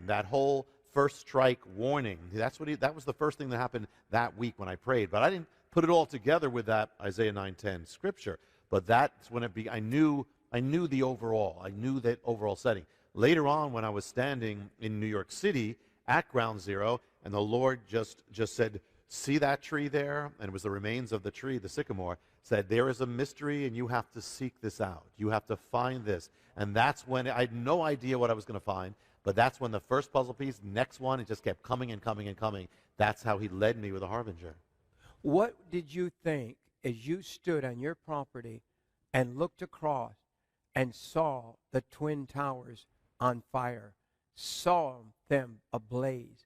that whole first strike warning. That was the first thing that happened that week when I prayed. But I didn't put it all together with that Isaiah 9:10 scripture. But that's when I knew the overall. I knew that overall setting. Later on, when I was standing in New York City at Ground Zero, and the Lord just said, "See that tree there?" And it was the remains of the tree, the sycamore. Said, "There is a mystery, and you have to seek this out. You have to find this." And that's when I had no idea what I was going to find. But that's when the first puzzle piece, next one, it just kept coming and coming and coming. That's how he led me with a harbinger. What did you think as you stood on your property and looked across and saw the Twin Towers on fire, saw them ablaze?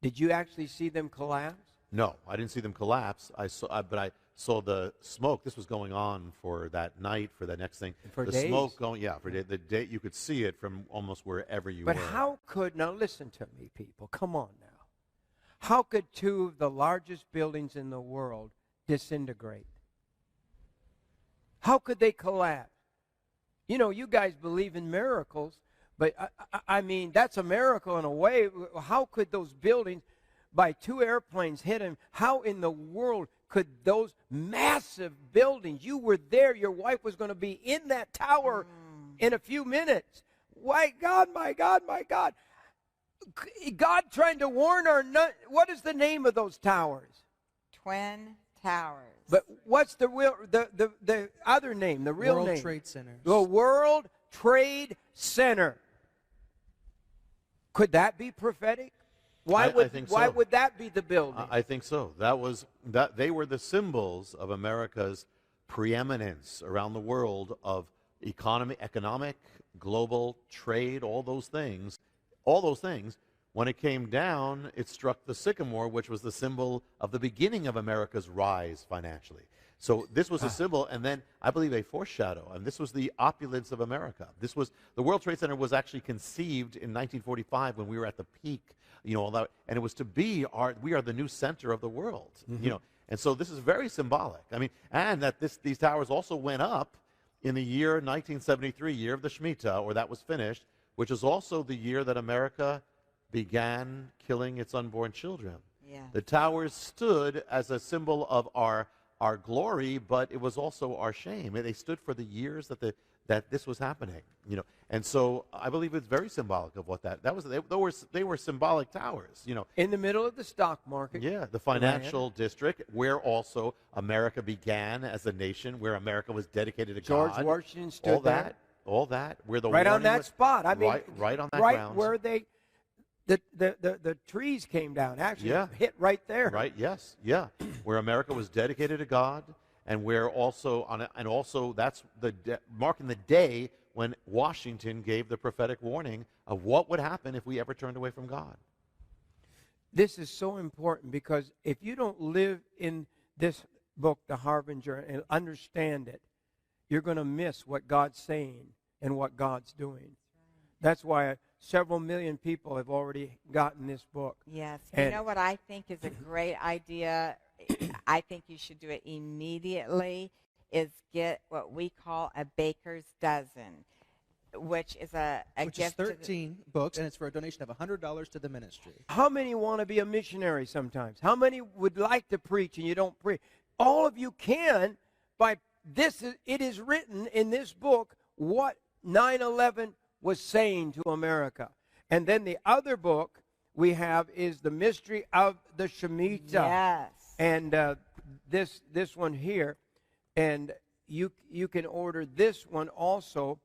Did you actually see them collapse? No, I didn't see them collapse. But I saw the smoke. This was going on for that night, for the next thing. For the days? Smoke going, yeah, for the day. You could see it from almost wherever you were. But how could, now listen to me, people, come on now. How could two of the largest buildings in the world disintegrate? How could they collapse? You know, you guys believe in miracles, but I mean, that's a miracle in a way. How could those buildings, by two airplanes hit them, how in the world could those massive buildings, you were there, your wife was going to be in that tower in a few minutes. My God, my God, my God. God trying to warn our, what is the name of those towers? Twin Towers. But what's the other name, the real name? World Trade Center. The World Trade Center. Could that be prophetic? Why would that be the building? I think so. They were the symbols of America's preeminence around the world of economic, global trade, all those things. When it came down, it struck the sycamore, which was the symbol of the beginning of America's rise financially. So this was a symbol, and then I believe a foreshadow, and this was the opulence of America. The World Trade Center was actually conceived in 1945 when we were at the peak, and it was to be we are the new center of the world, and so this is very symbolic. I mean, and that these towers also went up in the year 1973, year of the Shemitah, or that was finished, which is also the year that America began killing its unborn children. Yeah. The towers stood as a symbol of our glory, but it was also our shame. They stood for the years that this was happening, And so I believe it's very symbolic of what that was. They were symbolic towers, In the middle of the stock market. Yeah, the financial district where also America began as a nation, where America was dedicated to George God. Washington stood there. All that, where the right on that was, spot. I mean, right on that right ground. where the trees came down. Actually, hit right there. Right. Yes. Yeah. Where America was dedicated to God, and where also that's marking the day when Washington gave the prophetic warning of what would happen if we ever turned away from God. This is so important because if you don't live in this book, The Harbinger, and understand it, you're going to miss what God's saying and what God's doing. That's why several million people have already gotten this book. Yes. You know what I think is a great idea? I think you should do it immediately, is get what we call a baker's dozen, which is a which gift. Is 13 books, and it's for a donation of $100 to the ministry. How many want to be a missionary sometimes? How many would like to preach and you don't preach? All of you can by this. It is written in this book what 9/11 was saying to America. And then the other book we have is The Mystery of the Shemitah. Yes. And this one here. And you can order this one also.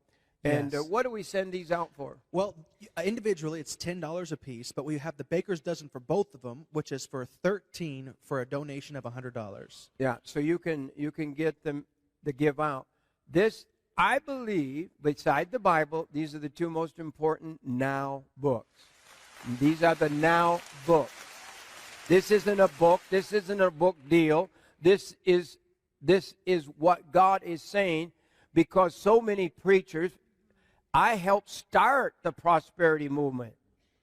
And Yes. what do we send these out for? Well, individually it's $10 a piece, but we have the baker's dozen for both of them, which is for 13 for a donation of $100. Yeah, so you can get them to give out. This, I believe, beside the Bible, these are the two most important now books. These are the now books. This isn't a book. This isn't a book deal. This is what God is saying, because so many preachers, I helped start the prosperity movement.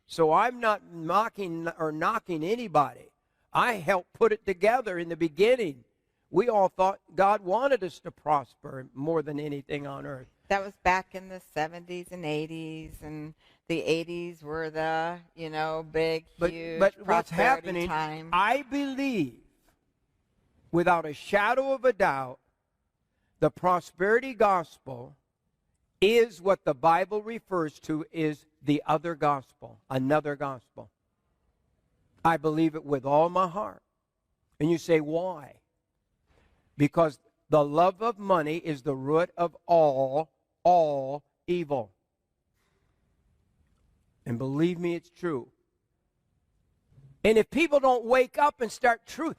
So I'm not mocking or knocking anybody. I helped put it together in the beginning. We all thought God wanted us to prosper more than anything on earth. That was back in the 70s and 80s, and the 80s were the, big, huge but what's prosperity happening, time. I believe, without a shadow of a doubt, the prosperity gospel is what the Bible refers to as the other gospel, another gospel. I believe it with all my heart. And you say, why? Because the love of money is the root of all evil. And believe me, it's true. And if people don't wake up and start truth,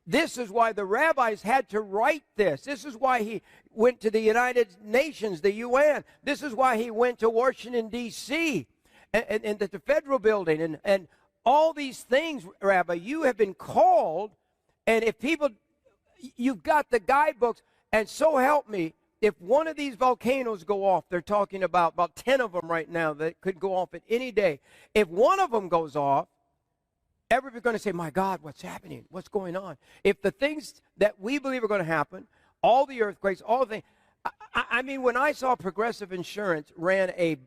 this is why the rabbis had to write this. This is why he went to the United Nations, the UN. This is why he went to Washington, D.C., and the federal building. And all these things, Rabbi, you have been called. And if people, you've got the guidebooks. And so help me, if one of these volcanoes go off, they're talking about 10 of them right now that could go off at any day. If one of them goes off, everybody's going to say, my God, what's happening? What's going on? If the things that we believe are going to happen, all the earthquakes, all the things. I mean, when I saw Progressive Insurance ran a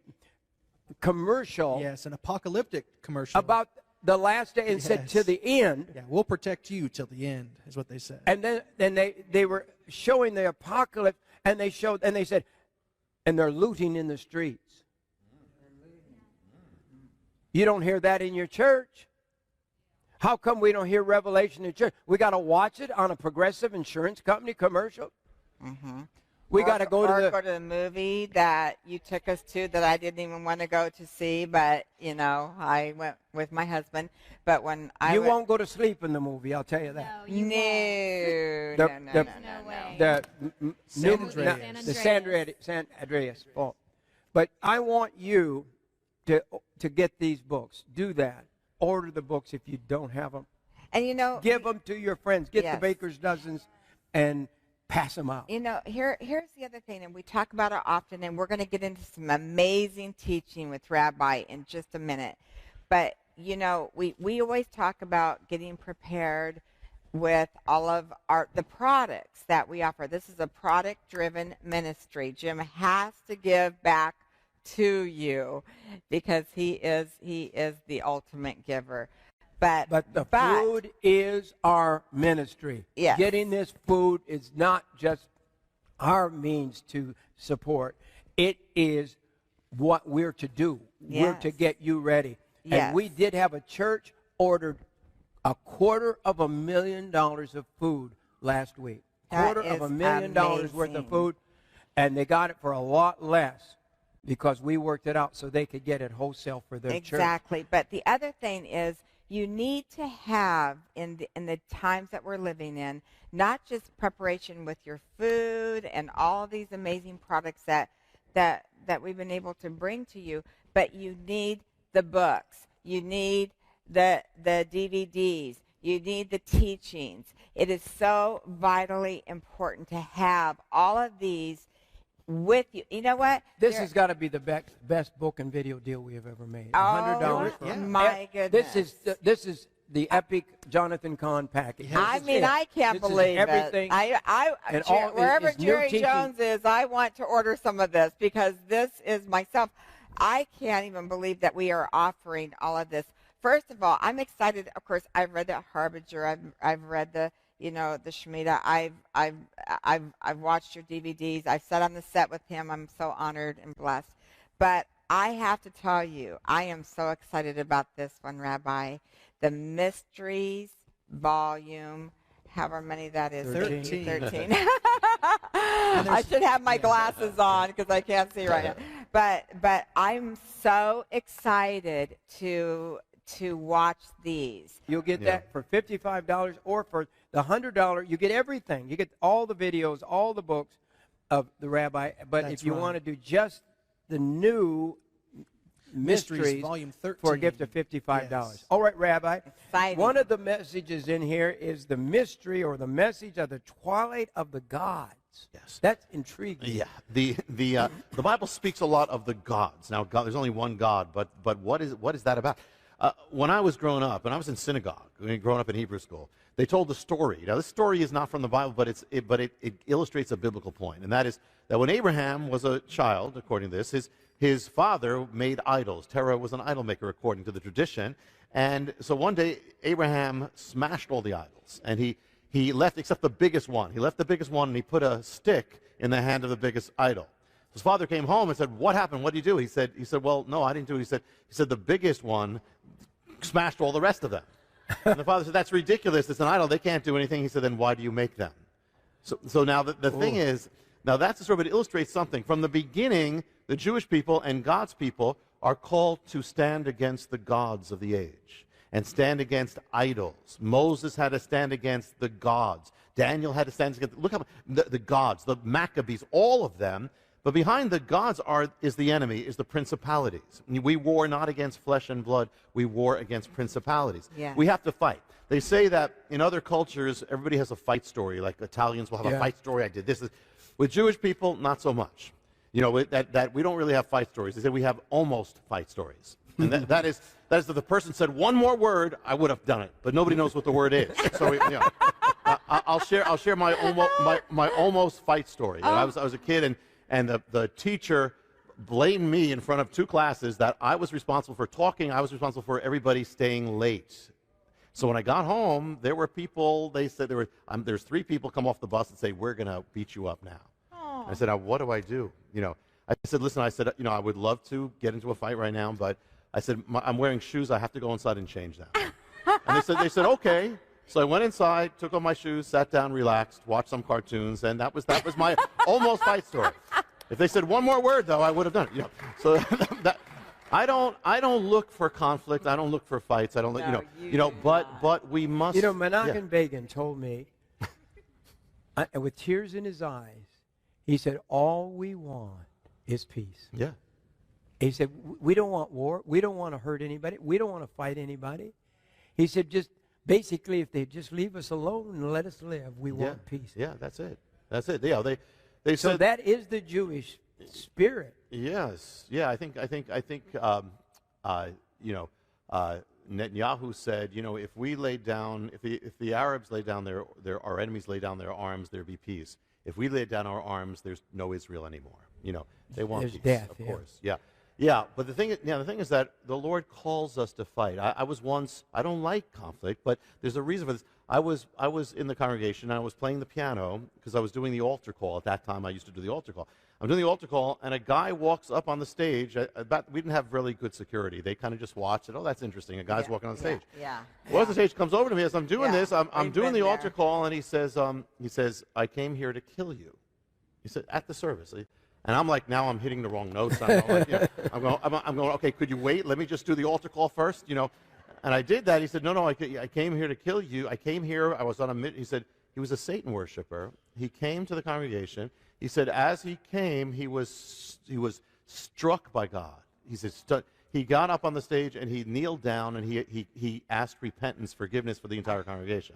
commercial. Yes, an apocalyptic commercial. About the last day and said, to the end. Yeah, we'll protect you till the end, is what they said. And then they were showing the apocalypse, and they said, and they're looting in the streets. You don't hear that in your church. How come we don't hear Revelation in church? We got to watch it on a Progressive Insurance Company commercial. Mm-hmm. We got to go to the movie that you took us to that I didn't even want to go to see, but I went with my husband. But when you won't go to sleep in the movie, I'll tell you that. No, The San Andreas fault. But I want you to get these books. Do that. Order the books if you don't have them. And give them to your friends. Get the Baker's Dozens and pass them out. Here's the other thing, and we talk about it often, and we're going to get into some amazing teaching with Rabbi in just a minute. But, we always talk about getting prepared with all of the products that we offer. This is a product-driven ministry. Jim has to give back to you because he is the ultimate giver. But the food is our ministry. Yes. Getting this food is not just our means to support. It is what we're to do. Yes. We're to get you ready. Yes. And we did have a church ordered $250,000 of food last week. $250,000 worth of food, and they got it for a lot less because we worked it out so they could get it wholesale for their church. Exactly. But the other thing is, you need to have, in the times that we're living in, not just preparation with your food and all of these amazing products that we've been able to bring to you, but you need the books. You need the DVDs. You need the teachings. It is so vitally important to have all of these with you. You know what? This has got to be the best book and video deal we have ever made. $100 for my goodness. This is the epic Jonathan Cahn package. I mean, I can't believe everything. it. Wherever Jerry Jones is, I want to order some of this because this is myself. I can't even believe that we are offering all of this. First of all, I'm excited. Of course, I've read the Harbinger. I've read the the Shemitah. I've watched your DVDs. I've sat on the set with him. I'm so honored and blessed. But I have to tell you, I am so excited about this one, Rabbi. The Mysteries volume, however many that is. 13. I should have my glasses on because I can't see right now. But I'm so excited to watch these. You'll get that for $55 or for the $100. You get everything. You get all the videos, all the books of the Rabbi. But if you want to do just the new Mysteries volume 13 for a gift of $55. Yes. All right, Rabbi. Exciting. One of the messages in here is the mystery or the message of the twilight of the gods. Yes. That's intriguing. Yeah. The Bible speaks a lot of the gods. Now, God, there's only one God, but what is that about? When I was growing up, and I was in synagogue, growing up in Hebrew school, they told the story. Now, this story is not from the Bible, but it illustrates a biblical point, and that is that when Abraham was a child, according to this, his father made idols. Terah was an idol maker according to the tradition. And so one day, Abraham smashed all the idols. And he left, except the biggest one. He left the biggest one and he put a stick in the hand of the biggest idol. His father came home and said, "What happened? What did you do?" He said, "Well, no, I didn't do it." He said, "The biggest one smashed all the rest of them." And the father said, "That's ridiculous. It's an idol. They can't do anything." He said, "Then why do you make them?" So now the thing is, now that's the story, but it illustrates something. From the beginning, the Jewish people and God's people are called to stand against the gods of the age and stand against idols. Moses had to stand against the gods. Daniel had to stand against, look how the gods, the Maccabees, all of them. But behind the gods is the enemy, is the principalities. We war not against flesh and blood. We war against principalities. Yeah. We have to fight. They say that in other cultures, everybody has a fight story. Like Italians will have a fight story. I did this. With Jewish people, not so much. You know, that we don't really have fight stories. They say we have almost fight stories. And that is if the person said one more word, I would have done it. But nobody knows what the word is. So I'll share my almost fight story. I was a kid, and the teacher blamed me in front of 2 classes that I was responsible for talking. I was responsible for everybody staying late. So when I got home, there were people. They said there's 3 people come off the bus and say, "We're going to beat you up now." I said, "Now what do I do?" I said, "Listen," I said, "I would love to get into a fight right now, but," I said, "I'm wearing shoes. I have to go inside and change them." And they said, "Okay." So I went inside, took off my shoes, sat down, relaxed, watched some cartoons, and that was my almost fight story. If they said one more word, though, I would have done it. So I don't look for conflict. I don't look for fights. I don't look, but we must. Menachem Begin told me, with tears in his eyes, he said, "All we want is peace." Yeah. He said, "We don't want war. We don't want to hurt anybody. We don't want to fight anybody." He said, "Just basically, if they just leave us alone and let us live, we want peace." Yeah, that's it. That's it. Yeah, they so said that is the Jewish spirit. Yes. Yeah. I think. Netanyahu said, if we lay down, if the Arabs lay down our enemies lay down their arms, there'd be peace. If we lay down our arms, there's no Israel anymore. They want There's peace, death, of course. Yeah. Yeah. But the thing is that the Lord calls us to fight. I don't like conflict, but there's a reason for this. I was in the congregation, and I was playing the piano because I was doing the altar call. At that time, I used to do the altar call. I'm doing the altar call, and a guy walks up on the stage. We didn't have really good security. They kind of just watched it. Oh, that's interesting. A guy's walking on the stage. Yeah. Well, the stage comes over to me as I'm doing this. I'm doing the altar call, and he says, "I came here to kill you." He said, at the service. And I'm like, now I'm hitting the wrong notes. I'm going, "Okay, could you wait? Let me just do the altar call first, And I did that. He said, no, I came here to kill you. I came here. I was on a he said, he was a Satan worshiper. He came to the congregation. He said, as he came, he was struck by God. He said, he got up on the stage and he kneeled down and he asked repentance, forgiveness for the entire congregation.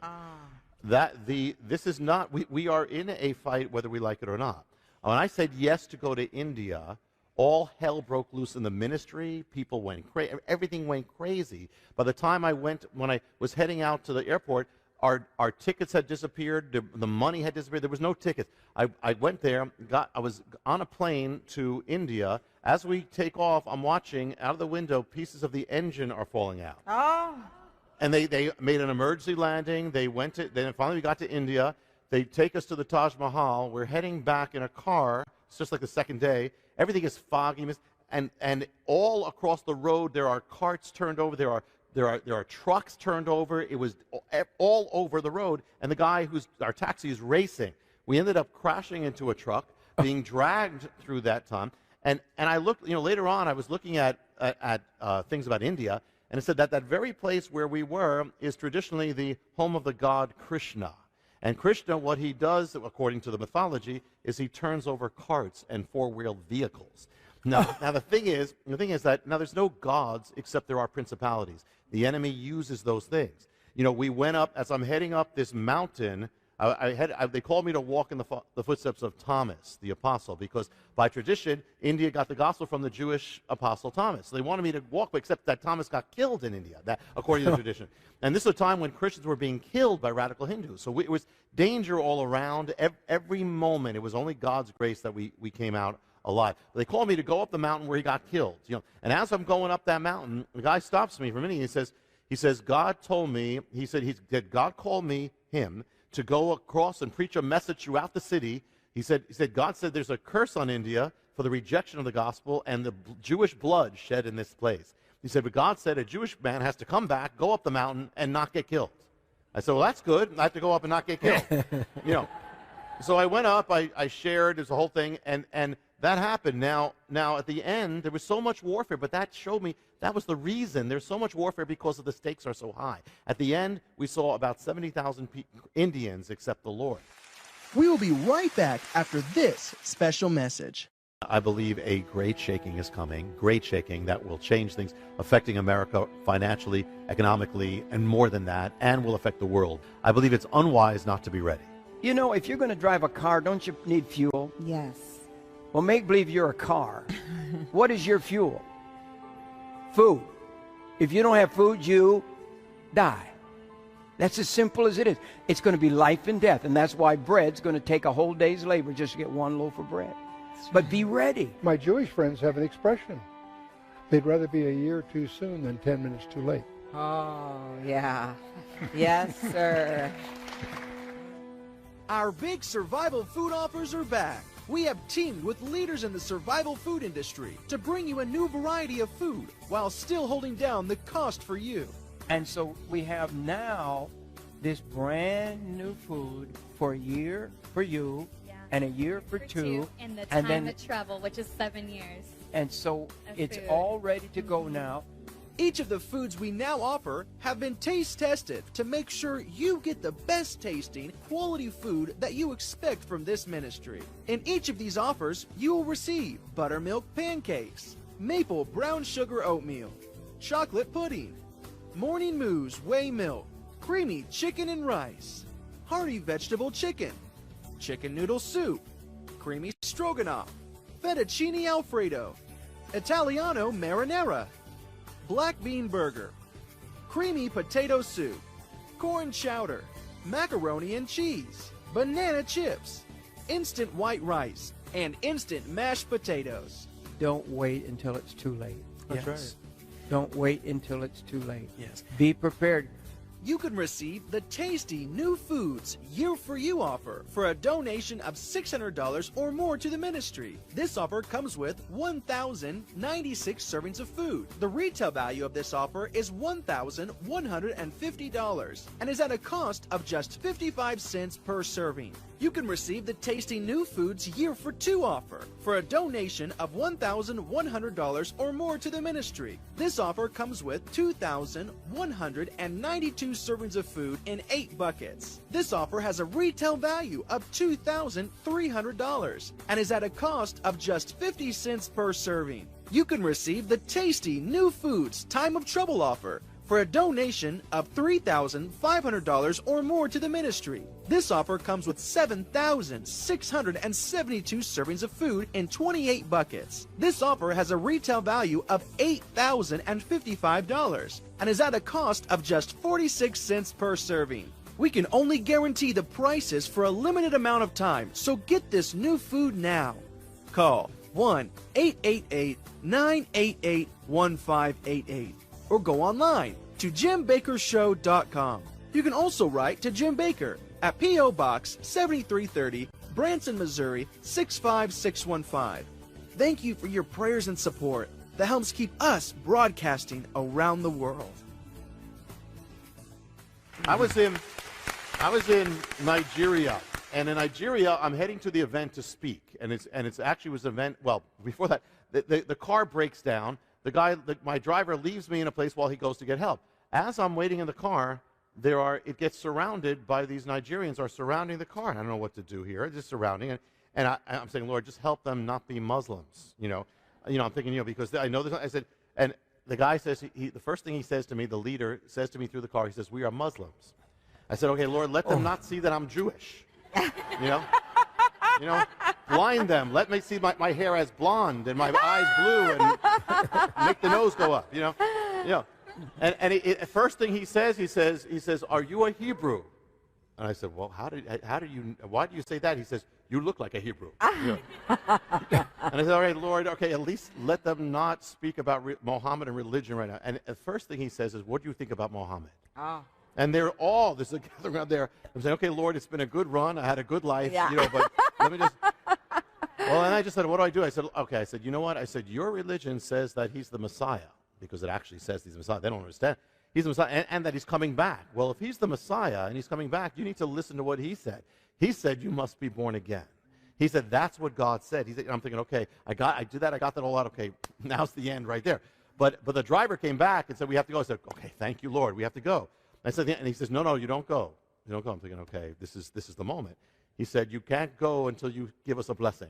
This is not, we are in a fight whether we like it or not. When I said yes to go to India, all hell broke loose in the ministry. People went crazy. Everything went crazy. By the time when I was heading out to the airport, our tickets had disappeared. The money had disappeared. There was no tickets. I went there. I was on a plane to India. As we take off, I'm watching out of the window. Pieces of the engine are falling out. Oh. And they made an emergency landing. Then finally we got to India. They take us to the Taj Mahal. We're heading back in a car. It's just like the second day. Everything is foggy, and all across the road there are carts turned over. There are trucks turned over. It was all over the road, and the guy our taxi is racing. We ended up crashing into a truck, being dragged through that time. And I looked, later on I was looking at things about India, and it said that very place where we were is traditionally the home of the god Krishna. And Krishna, what he does, according to the mythology, is he turns over carts and four-wheeled vehicles. Now the thing is that now there's no gods except there are principalities. The enemy uses those things. We went up, as I'm heading up this mountain, they called me to walk in the footsteps of Thomas, the apostle, because by tradition, India got the gospel from the Jewish apostle Thomas. So they wanted me to walk, except that Thomas got killed in India, according to the tradition. And this was a time when Christians were being killed by radical Hindus. So it was danger all around. Every moment, it was only God's grace that we came out alive. They called me to go up the mountain where he got killed. And as I'm going up that mountain, the guy stops me for a minute. He says, God told me, he said God called him to go across and preach a message throughout the city. He said, God said there's a curse on India for the rejection of the gospel and the Jewish blood shed in this place. He said, but God said a Jewish man has to come back, go up the mountain, and not get killed. I said, well, that's good. I have to go up and not get killed. So I went up, I shared, there's a whole thing, and that happened. Now at the end, there was so much warfare, but that showed me that was the reason. There's so much warfare because of the stakes are so high. At the end, we saw about 70,000 Indians accept the Lord. We will be right back after this special message. I believe a great shaking is coming, great shaking that will change things, affecting America financially, economically, and more than that, and will affect the world. I believe it's unwise not to be ready. If you're going to drive a car, don't you need fuel? Yes. Well, make believe you're a car. What is your fuel? Food. If you don't have food, you die. That's as simple as it is. It's going to be life and death, and that's why bread's going to take a whole day's labor just to get one loaf of bread. But be ready. My Jewish friends have an expression. They'd rather be a year too soon than 10 minutes too late. Oh, yeah. Yes, sir. Our big survival food offers are back. We have teamed with leaders in the survival food industry to bring you a new variety of food while still holding down the cost for you. And so we have now this brand new food for a year for you, and a year for two, and the and time then of travel, which is 7 years. And so it's food. all ready to go now. Each of the foods we now offer have been taste tested to make sure you get the best tasting, quality food that you expect from this ministry. In each of these offers, you will receive buttermilk pancakes, maple brown sugar oatmeal, chocolate pudding, morning moose whey milk, creamy chicken and rice, hearty vegetable chicken, chicken noodle soup, creamy stroganoff, fettuccine alfredo, Italiano marinara, black bean burger, creamy potato soup, corn chowder, macaroni and cheese, banana chips, instant white rice, and instant mashed potatoes. Don't wait until it's too late. That's right. Don't wait until it's too late. Yes. Be prepared. You can receive the tasty New Foods Year for You offer for a donation of $600 or more to the ministry. This offer comes with 1,096 servings of food. The retail value of this offer is $1,150 and is at a cost of just 55 cents per serving. You can receive the tasty New Foods Year for Two offer for a donation of $1,100 or more to the ministry. This offer comes with 2,192 servings of food in 8 buckets. This offer has a retail value of $2,300 and is at a cost of just 50 cents per serving. You can receive the tasty New Foods Time of Trouble offer for a donation of $3,500 or more to the ministry. This offer comes with 7,672 servings of food in 28 buckets. This offer has a retail value of $8,055 and is at a cost of just 46 cents per serving. We can only guarantee the prices for a limited amount of time, so get this new food now. Call 1-888-988-1588 or go online to JimBakerShow.com. You can also write to Jim Baker at P.O. Box 7330, Branson, Missouri 65615. Thank you for your prayers and support that helps keep us broadcasting around the world. I was in Nigeria, and in Nigeria, I'm heading to the event to speak, and it's actually was an event. Well, before that, the car breaks down. My driver leaves me in a place while he goes to get help. As I'm waiting in the car, it gets surrounded by these Nigerians are surrounding the car. And I don't know what to do here, just surrounding it. And I'm saying, Lord, just help them not be Muslims. I'm thinking, because I know this. I said, and the guy says, the first thing he says to me, the leader says to me through the car, he says, we are Muslims. I said, okay, Lord, let them not see that I'm Jewish. Blind them. Let me see my hair as blonde and my eyes blue and make the nose go up. And first thing he says, are you a Hebrew? And I said, well, why do you say that? He says, you look like a Hebrew. Yeah. And I said, all right, Lord, okay, at least let them not speak about Mohammed and religion right now. And the first thing he says is, what do you think about Mohammed? Oh. And they're all, there's a gathering out there. I'm saying, okay, Lord, it's been a good run. I had a good life, Yeah. but let me just. Well, and I just said, what do? I said, okay. I said, you know what? I said, your religion says that he's the Messiah, because it actually says he's the Messiah. They don't understand. He's the Messiah, and that he's coming back. Well, if he's the Messiah and he's coming back, you need to listen to what he said. He said, you must be born again. He said, that's what God said. He said, I'm thinking, okay, I did that. I got that all out. Okay, now's the end right there. But the driver came back and said, we have to go. I said, okay, thank you, Lord. We have to go. I said, and he says, no, you don't go. You don't go. I'm thinking, okay, this is the moment. He said, you can't go until you give us a blessing.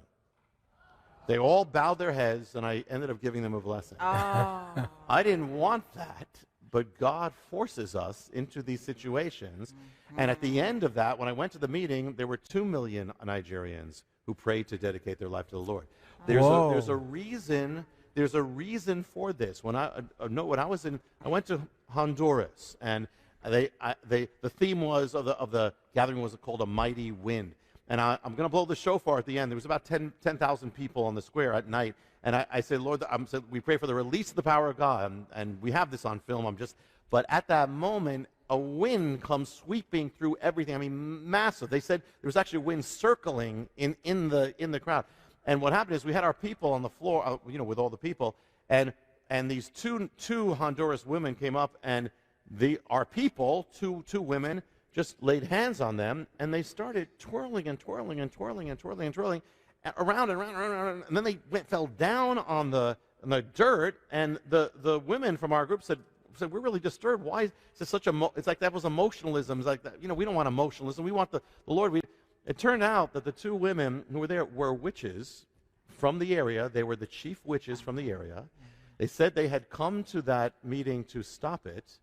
They all bowed their heads, and I ended up giving them a blessing. Oh. I didn't want that, but God forces us into these situations. Mm-hmm. And at the end of that, when I went to the meeting, there were 2 million Nigerians who prayed to dedicate their life to the Lord. There's a reason. There's a reason for this. When I went to Honduras, and the theme of the gathering was called a mighty wind. And I'm going to blow the shofar at the end. There was about 10,000 people on the square at night. And I said, Lord, we pray for the release of the power of God. And we have this on film. But at that moment, a wind comes sweeping through everything. I mean, massive. They said there was actually a wind circling in the crowd. And what happened is we had our people on the floor, with all the people. And these two Honduras women came up, and our people, two women, just laid hands on them, and they started twirling and twirling and twirling and twirling and twirling around and around and around, and then they fell down on the dirt, and the women from our group said, we're really disturbed. Why is it such it's like that was emotionalism. It's like that, we don't want emotionalism. We want the Lord. It turned out that the two women who were there were witches from the area. They were the chief witches from the area. They said they had come to that meeting to stop it,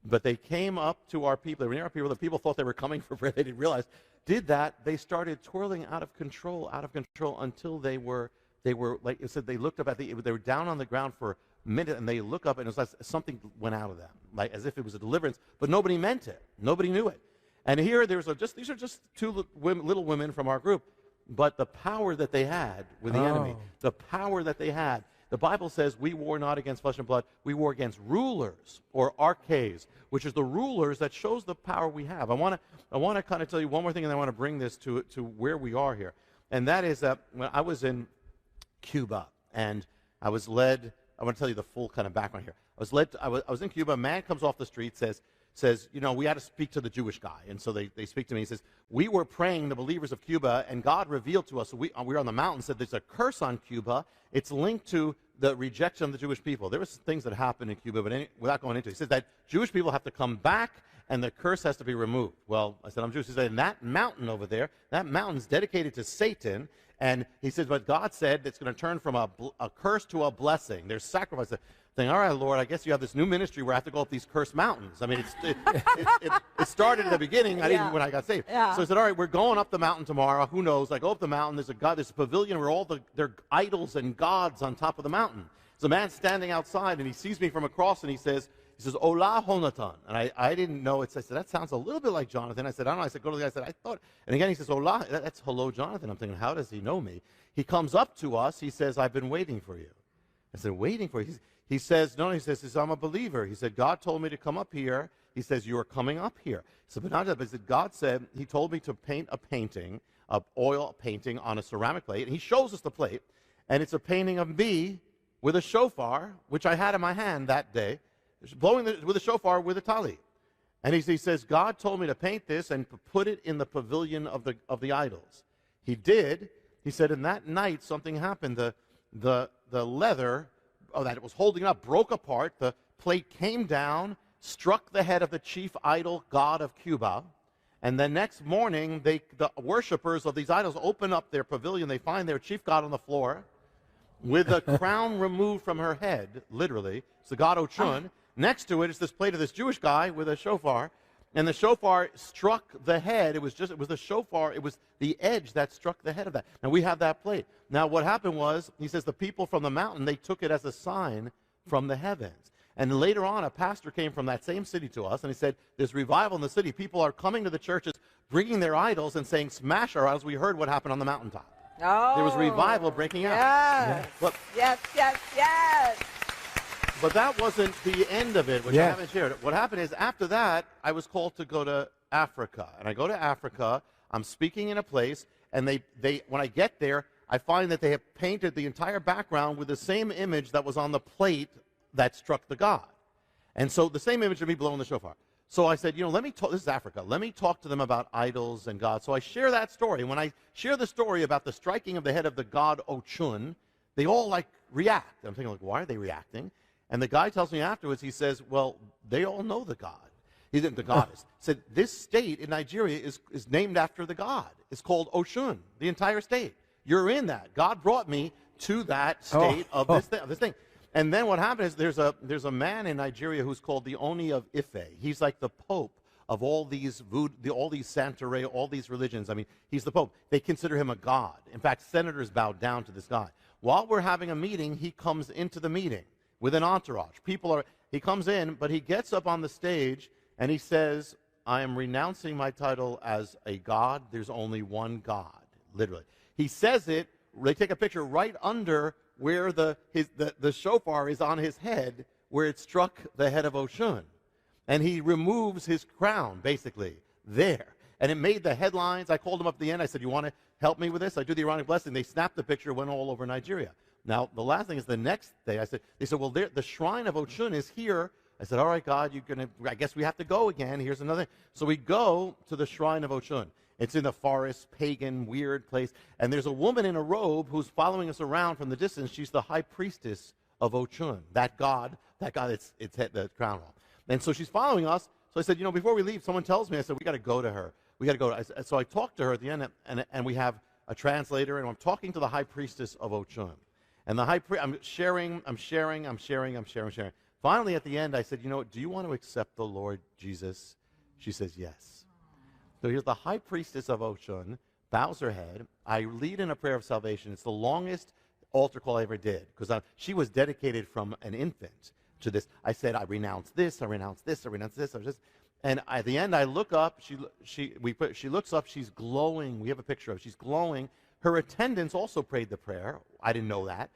but they came up to our people. They were near our people. The people thought they were coming for prayer. They didn't realize. Did that. They started twirling out of control until they were like it said. They looked up they were down on the ground for a minute, and they look up, and it was like something went out of them, like as if it was a deliverance. But nobody meant it. Nobody knew it. And here these are just two little women from our group, but the power that they had with the enemy, the power that they had. The Bible says we war not against flesh and blood. We war against rulers, or arches, which is the rulers that shows the power we have. I want to kind of tell you one more thing, and I want to bring this to where we are here. And that is that when I was in Cuba, and I was led, I want to tell you the full kind of background here. I was in Cuba. A man comes off the street, says, we had to speak to the Jewish guy. And so they speak to me. He says, we were praying, the believers of Cuba, and God revealed to us, so we were on the mountain, said there's a curse on Cuba. It's linked to the rejection of the Jewish people. There was things that happened in Cuba, but without going into it, he says that Jewish people have to come back, and the curse has to be removed. Well, I said, I'm Jewish. He said, and that mountain over there, that mountain's dedicated to Satan. And he says, but God said it's going to turn from a curse to a blessing. There's sacrifice. Saying, all right, Lord, I guess you have this new ministry where I have to go up these cursed mountains. I mean, it started at the beginning. I didn't when I got saved. Yeah. So I said, all right, we're going up the mountain tomorrow. Who knows? I go up the mountain. There's a pavilion where all their idols and gods on top of the mountain. There's a man standing outside, and he sees me from across, and he says, Ola Honatan. And I didn't know it. So I said, that sounds a little bit like Jonathan. I said, I don't know. I said, go to the guy. I said, I thought. And again, he says, Ola. That's hello, Jonathan. I'm thinking, how does he know me? He comes up to us. He says, I've been waiting for you. I said, waiting for you? He says, no, he says, I'm a believer. He said, God told me to come up here. He says, you are coming up here. So, but not that, but God said, he told me to paint a painting, an oil painting on a ceramic plate. And he shows us the plate. And it's a painting of me with a shofar, which I had in my hand that day, blowing with a shofar with a tali. And he says, God told me to paint this and put it in the pavilion of the idols. He did. He said, and that night something happened. The leather that it was holding up broke apart. The plate came down, struck the head of the chief idol god of Cuba. And the next morning, the worshipers of these idols open up their pavilion. They find their chief god on the floor with a crown removed from her head, literally. It's the god Ochun. Next to it is this plate of this Jewish guy with a shofar. And the shofar struck the head. It was the shofar. It was the edge that struck the head of that. Now, we have that plate. Now, what happened was, he says, the people from the mountain, they took it as a sign from the heavens. And later on, a pastor came from that same city to us, and he said, there's revival in the city. People are coming to the churches. bringing their idols and saying, smash our idols. We heard what happened on the mountaintop. Oh. There was revival breaking out. Yes. But, Yes, yes, yes. but that wasn't the end of it, which I haven't shared. What happened is after that, I was called to go to Africa. And I go to Africa. I'm speaking in a place. And they when I get there, I find that they have painted the entire background with the same image that was on the plate that struck the god. And so the same image of me blowing the shofar. So I said, let me talk, this is Africa, let me talk to them about idols and God. So I share that story. And when I share the story about the striking of the head of the god Ochun, they all react. I'm thinking, why are they reacting? And the guy tells me afterwards, he says, well, they all know the god. He said, the goddess. Said, this state in Nigeria is named after the god. It's called Oshun, the entire state. You're in that. God brought me to that state of this thing. And then what happened is there's a man in Nigeria who's called the Oni of Ife. He's like the Pope of all these all these Santeria, all these religions. I mean, he's the Pope. They consider him a god. In fact, senators bow down to this guy. While we're having a meeting, he comes into the meeting with an entourage. He comes in, but he gets up on the stage and he says, I am renouncing my title as a god. There's only one God, literally. He says it. They take a picture right under where the shofar is on his head, where it struck the head of Oshun. And he removes his crown, basically, there. And it made the headlines. I called him up at the end. I said, you want to help me with this? I do the Aaronic blessing. They snapped the picture, went all over Nigeria. Now, the last thing is the next day, they said, well, the shrine of Ochun is here. I said, all right, God, I guess we have to go again. Here's another thing. So we go to the shrine of Ochun. It's in the forest, pagan, weird place. And there's a woman in a robe who's following us around from the distance. She's the high priestess of Ochun, that god, it's the crown hall. And so she's following us. So I said, before we leave, someone tells me, I said, we got to go to her. We got to go. So I talked to her at the end, and we have a translator, and I'm talking to the high priestess of Ochun. And the high priest, I'm sharing. Finally, at the end, I said, do you want to accept the Lord Jesus? She says, yes. So here's the high priestess of Ochun, bows her head. I lead in a prayer of salvation. It's the longest altar call I ever did, because she was dedicated from an infant to this. I said, I renounce this, I renounce this, I renounce this, I renounce this. And at the end, I look up. She looks up. She's glowing. We have a picture of her. She's glowing. Her attendants also prayed the prayer. I didn't know that.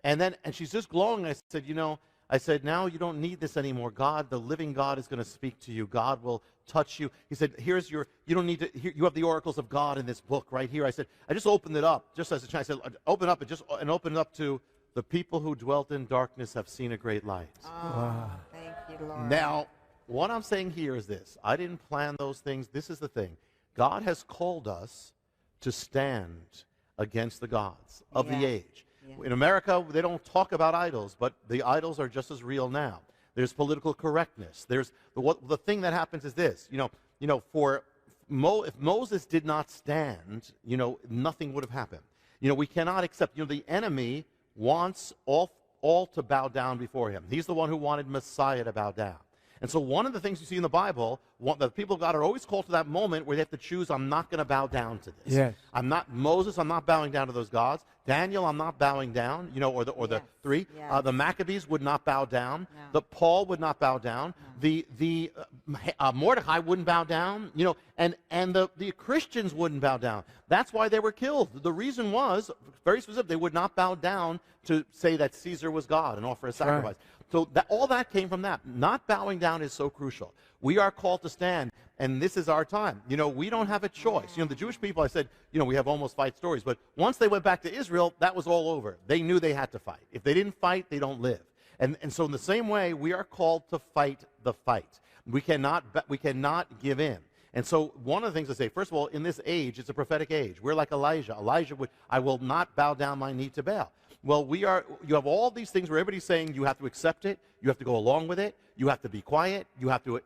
And she's just glowing. I said, now you don't need this anymore. God, the living God, is going to speak to you. God will touch you. He said, you don't need to, you have the oracles of God in this book right here. I said, I just opened it up, just as a child. I said, open up and open it up to the people who dwelt in darkness have seen a great light. Oh, wow. Thank you, Lord. Now, what I'm saying here is this. I didn't plan those things. This is the thing. God has called us to stand against the gods of the age. Yeah. In America, they don't talk about idols, but the idols are just as real now. There's political correctness. There's the thing that happens is this. If Moses did not stand, nothing would have happened. We cannot accept. The enemy wants all to bow down before him. He's the one who wanted Messiah to bow down. And so one of the things you see in the Bible, the people of God are always called to that moment where they have to choose, I'm not going to bow down to this. Yes. Moses, I'm not bowing down to those gods. Daniel, I'm not bowing down, the three. Yes. The Maccabees would not bow down. No. The Paul would not bow down. No. The Mordecai wouldn't bow down, and the Christians wouldn't bow down. That's why they were killed. The reason was, very specific, they would not bow down to say that Caesar was God and offer a sacrifice. Right. So all that came from that. Not bowing down is so crucial. We are called to stand, and this is our time. We don't have a choice. The Jewish people, I said, we have almost fight stories, but once they went back to Israel, that was all over. They knew they had to fight. If they didn't fight, they don't live. And so in the same way, we are called to fight the fight. We cannot give in. And so one of the things I say, first of all, in this age, it's a prophetic age. We're like Elijah. I will not bow down my knee to Baal. Well, you have all these things where everybody's saying you have to accept it, you have to go along with it, you have to be quiet,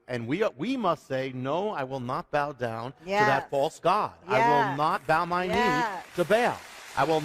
and we must say, no, I will not bow down to that false god. Yes. I will not bow my knee to Baal. I will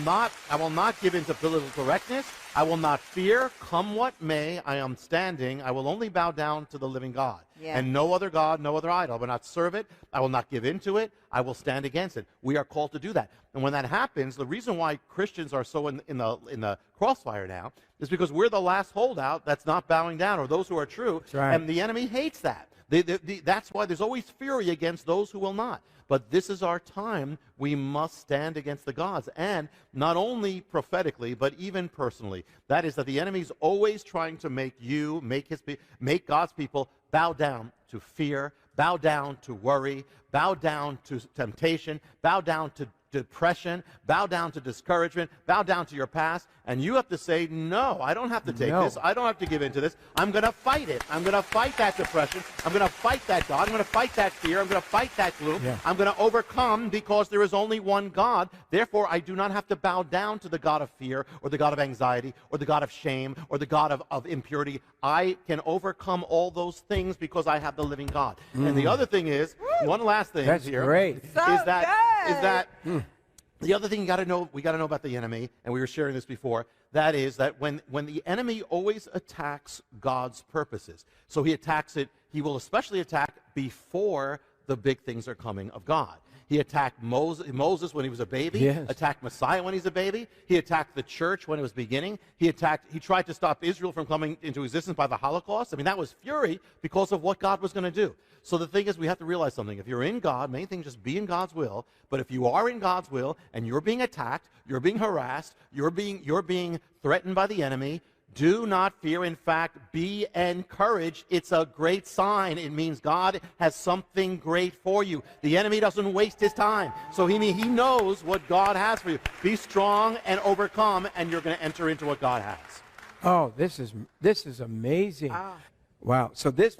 not give in to political correctness. I will not fear, come what may. I am standing. I will only bow down to the living God. Yes. And no other God, no other idol. I will not serve it. I will not give in to it. I will stand against it. We are called to do that. And when that happens, the reason why Christians are so in the crossfire now is because we're the last holdout that's not bowing down, or those who are true. Right. And the enemy hates that. That's why there's always fury against those who will not. But this is our time. We must stand against the gods. And not only prophetically, but even personally. That is that the enemy's always trying to make you, make God's people bow down to fear, bow down to worry, bow down to temptation, bow down to depression, bow down to discouragement, bow down to your past, and you have to say, no, I don't have to take this. I don't have to give in to this. I'm going to fight it. I'm going to fight that depression. I'm going to fight that God. I'm going to fight that fear. I'm going to fight that gloom. Yeah. I'm going to overcome because there is only one God. Therefore, I do not have to bow down to the God of fear or the God of anxiety or the God of shame or the God of impurity. I can overcome all those things because I have the living God. And the other thing is, one last thing That's here great. is So that good. the other thing we got to know about the enemy, and we were sharing this before, that is that when the enemy always attacks God's purposes, so he attacks it, he will especially attack before the big things are coming of God. He attacked Moses when he was a baby, Yes. attacked Messiah when he's a baby, he attacked the church when it was beginning, he tried to stop Israel from coming into existence by the Holocaust. I mean, that was fury because of what God was going to do. So the thing is, we have to realize something. If you're in God, main thing, just be in God's will. But if you are in God's will and you're being attacked, you're being harassed, you're being threatened by the enemy, do not fear. In fact, be encouraged. It's a great sign. It means God has something great for you. The enemy doesn't waste his time. So he knows what God has for you. Be strong and overcome, and you're going to enter into what God has. Oh, this is amazing. Ah. Wow. So this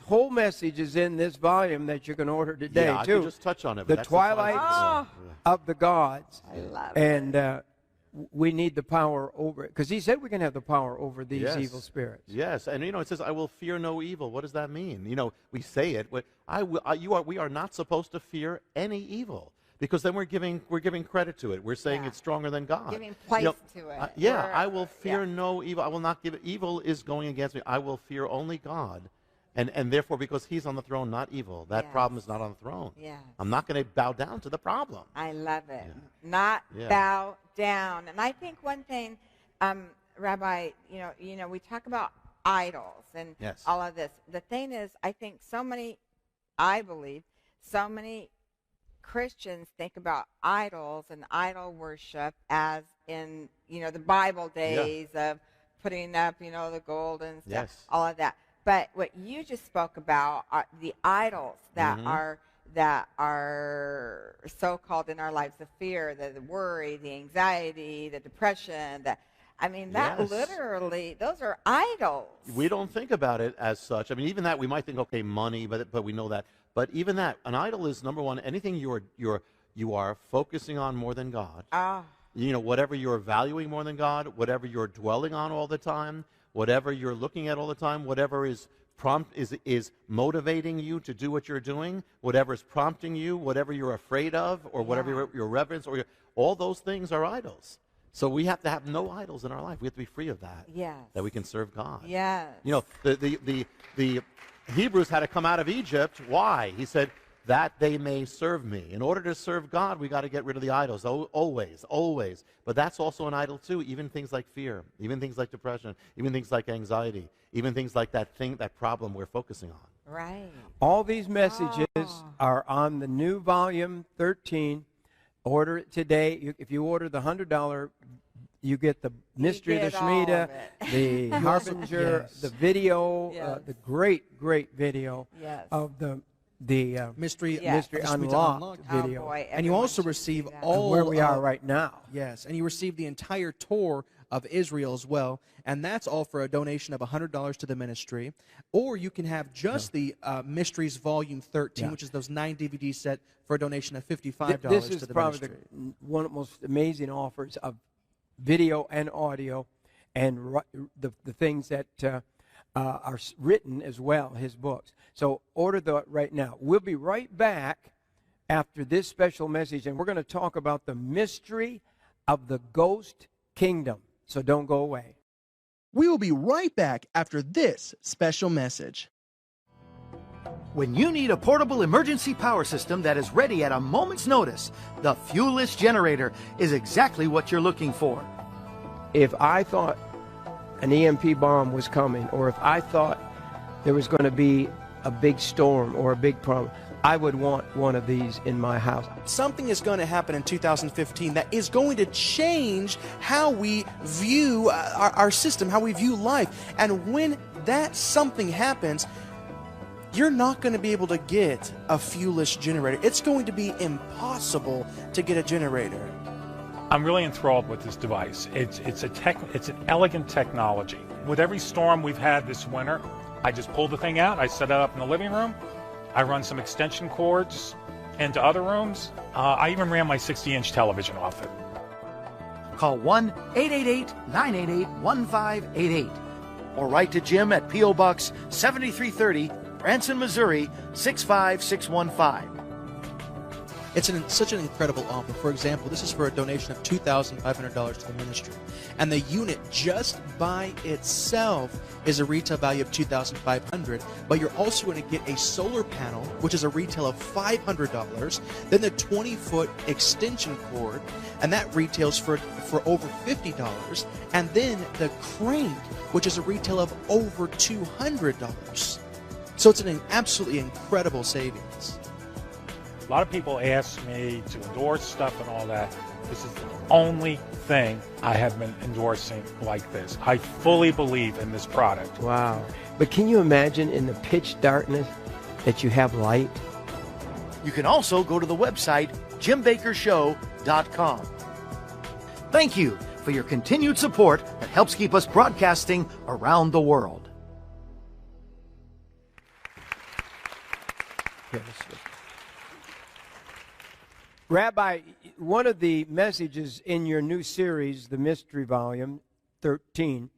whole message is in this volume that you can order today, Yeah, I too. can just touch on it. but The that's Twilight Oh. of the Gods. I love it. And we need the power over it. Because he said we can have the power over these Yes. evil spirits. Yes, and it says, "I will fear no evil." What does that mean? We say it, but we are not supposed to fear any evil, because then we're giving credit to it. We're saying Yeah. it's stronger than God. Giving place to it. Yeah, We're- I will fear yeah. no evil. I will not give it. Evil is going against me. I will fear only God, and therefore, because He's on the throne, not evil. That Yes. problem is not on the throne. Yes. I'm not going to bow down to the problem. I love it. Yeah. Not Yeah. bow down. And I think one thing, Rabbi, we talk about idols and Yes. all of this. The thing is, I think I believe so many Christians think about idols and idol worship as in, the Bible days of putting up, the gold and stuff, Yes. all of that. But what you just spoke about are the idols that are so-called in our lives, the fear, the worry, the anxiety, the depression, that Yes. literally, those are idols. We don't think about it as such. I mean, even that we might think, okay, money, but we know that. But even that, an idol is, number one, anything you are focusing on more than God. Ah, Whatever you're valuing more than God, whatever you're dwelling on all the time, whatever you're looking at all the time, whatever is motivating you to do what you're doing, whatever is prompting you, whatever you're afraid of, or whatever your reverence, all those things are idols. So we have to have no idols in our life. We have to be free of that. yes. That we can serve God. Yes. The Hebrews had to come out of Egypt. Why? He said, that they may serve me. In order to serve God, we got to get rid of the idols. Always, always. But that's also an idol too. Even things like fear, even things like depression, even things like anxiety, even things like that problem we're focusing on. Right. All these messages are on the new volume 13. Order it today. If you order the $100, you get the Mystery of the get all of Shemitah, it. the Harbinger, Yes. the video, Yes. the great video Yes. of the Mystery, Yes. Mystery Mystery Unlocked Unlocked. video. Oh, boy, And you everyone also should receive see that. all where we are of- right now. Yes, and you receive the entire tour of Israel as well, and that's all for a donation of $100 to the ministry. Or you can have just the Mysteries Volume 13, Yeah. which is those 9 DVD set, for a donation of $55 This to is the probably ministry. one of the most amazing offers of video and audio, and the things that are written as well, his books. So order that right now. We'll be right back after this special message, and we're going to talk about the mystery of the ghost kingdom. So don't go away. We will be right back after this special message. When you need a portable emergency power system that is ready at a moment's notice, the fuelless generator is exactly what you're looking for. If I thought an EMP bomb was coming, or if I thought there was going to be a big storm or a big problem, I would want one of these in my house. Something is going to happen in 2015 that is going to change how we view our system, how we view life. And when that something happens, you're not going to be able to get a fuelless generator. It's going to be impossible to get a generator. I'm really enthralled with this device. It's an elegant technology. With every storm we've had this winter, I just pull the thing out, I set it up in the living room, I run some extension cords into other rooms. I even ran my 60-inch television off it. Call 1-888-988-1588 or write to Jim at P.O. Box 7330, Branson, Missouri 65615. It's such an incredible offer. For example, this is for a donation of $2,500 to the ministry. And the unit just by itself is a retail value of $2,500, but you're also going to get a solar panel, which is a retail of $500, then the 20-foot extension cord, and that retails for over $50, and then the crane, which is a retail of over $200. So it's an absolutely incredible savings. A lot of people ask me to endorse stuff and all that. This is the only thing I have been endorsing like this. I fully believe in this product. Wow. But can you imagine in the pitch darkness that you have light? You can also go to the website jimbakershow.com. Thank you for your continued support that helps keep us broadcasting around the world. Rabbi, one of the messages in your new series, the Mystery Volume 13,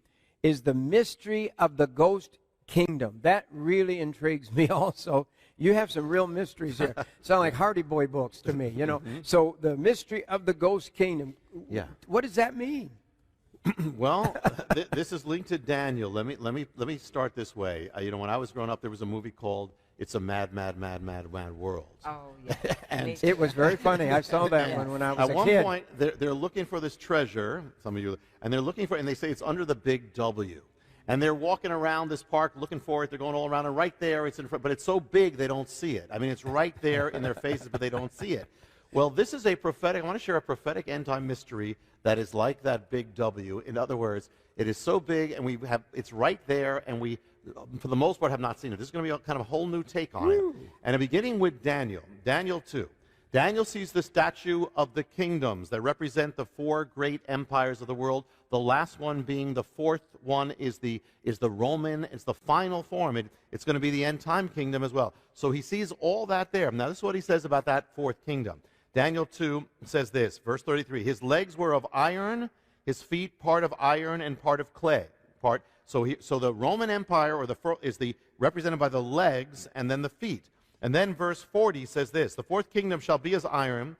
is the mystery of the ghost kingdom. That really intrigues me also. You have some real mysteries here. Sound like Hardy Boy books to me, you know. So the mystery of the ghost kingdom, what does that mean? Well, this is linked to Daniel. Let me start this way. When I was growing up, there was a movie called It's a Mad, Mad, Mad, Mad, Mad World. Oh, yeah. And it was very funny. I saw that one when I was a kid. At one point, they're looking for this treasure, some of you, and they're looking for it, and they say it's under the big W. And they're walking around this park looking for it. They're going all around, and right there, it's in front, but it's so big they don't see it. I mean, it's right there in their faces, but they don't see it. Well, this is a prophetic, I want to share a prophetic end-time mystery that is like that big W. In other words, it is so big, and it's right there, and we, for the most part, have not seen it. This is going to be kind of a whole new take on it. And beginning with Daniel 2. Daniel sees the statue of the kingdoms that represent the 4 great empires of the world. The last one being the 4th one is the Roman. It's the final form. It's going to be the end-time kingdom as well. So he sees all that there. Now, this is what he says about that 4th kingdom. Daniel 2 says this, verse 33. His legs were of iron, his feet part of iron and part of clay. So the Roman Empire is represented by the legs and then the feet. And then verse 40 says this, the 4th kingdom shall be as iron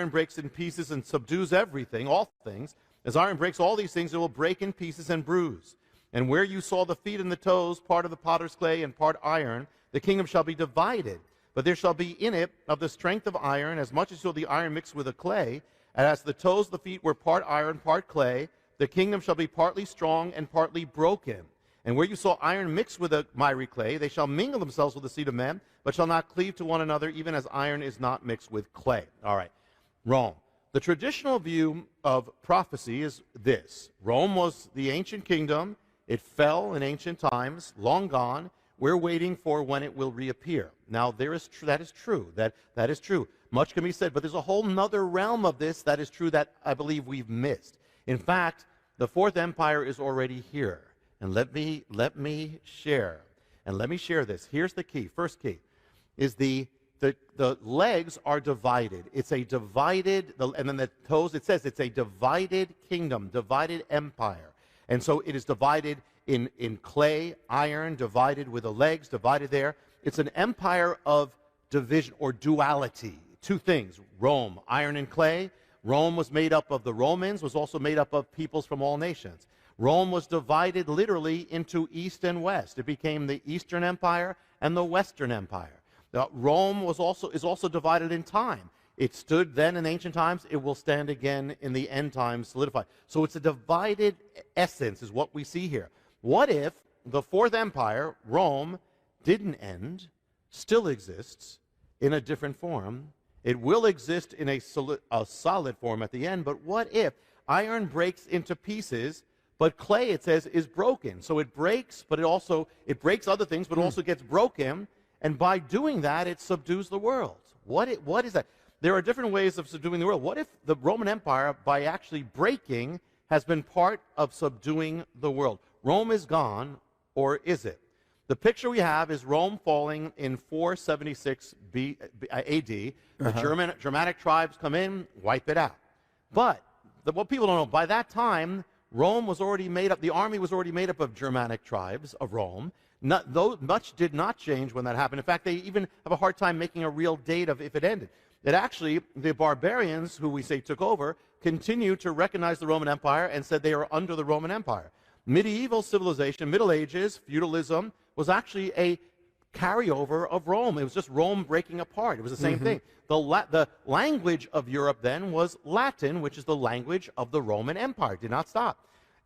breaks in pieces and subdues everything, all things. As iron breaks all these things, it will break in pieces and bruise. And where you saw the feet and the toes, part of the potter's clay and part iron, the kingdom shall be divided. But there shall be in it of the strength of iron, as much as shall the iron mixed with the clay. And as the toes, the feet were part iron, part clay, the kingdom shall be partly strong and partly broken. And where you saw iron mixed with the miry clay, they shall mingle themselves with the seed of men, but shall not cleave to one another, even as iron is not mixed with clay. All right, Rome. The traditional view of prophecy is this. Rome was the ancient kingdom. It fell in ancient times, long gone. We're waiting for when it will reappear. Now, that is true. That is true. Much can be said, but there's a whole nother realm of this that is true that I believe we've missed. In fact, the 4th empire is already here. And let me share this. Here's the key. First key is the legs are divided. It's a divided, and then the toes, it says it's a divided kingdom, divided empire. And so it is divided in clay, iron, divided with the legs, divided there. It's an empire of division or duality. 2 things, Rome, iron and clay. Rome was made up of the Romans, was also made up of peoples from all nations. Rome was divided literally into east and west. It became the Eastern Empire and the Western Empire. Now, Rome is also divided in time. It stood then in ancient times. It will stand again in the end times, solidified. So it's a divided essence is what we see here. What if the 4th empire, Rome, didn't end, still exists in a different form. It will exist in a solid form at the end, but what if iron breaks into pieces, but clay, it says, is broken? So it breaks, but it breaks other things, but also gets broken, and by doing that, it subdues the world. What is that? There are different ways of subduing the world. What if the Roman Empire, by actually breaking, has been part of subduing the world? Rome is gone, or is it? The picture we have is Rome falling in 476 AD. The Germanic tribes come in, wipe it out. But what people don't know, by that time, Rome was already made up, the army was already made up of Germanic tribes of Rome. Much did not change when that happened. In fact, they even have a hard time making a real date of if it ended. That actually, the barbarians, who we say took over, continued to recognize the Roman Empire and said they are under the Roman Empire. Medieval civilization, Middle Ages, feudalism, was actually a carryover of Rome. It was just Rome breaking apart. It was the same thing. The language of Europe then was Latin, which is the language of the Roman Empire. Did not stop.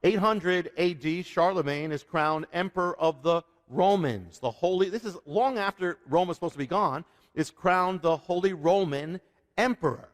800 AD, Charlemagne is crowned Emperor of the Romans. This is long after Rome was supposed to be gone, is crowned the Holy Roman Emperor.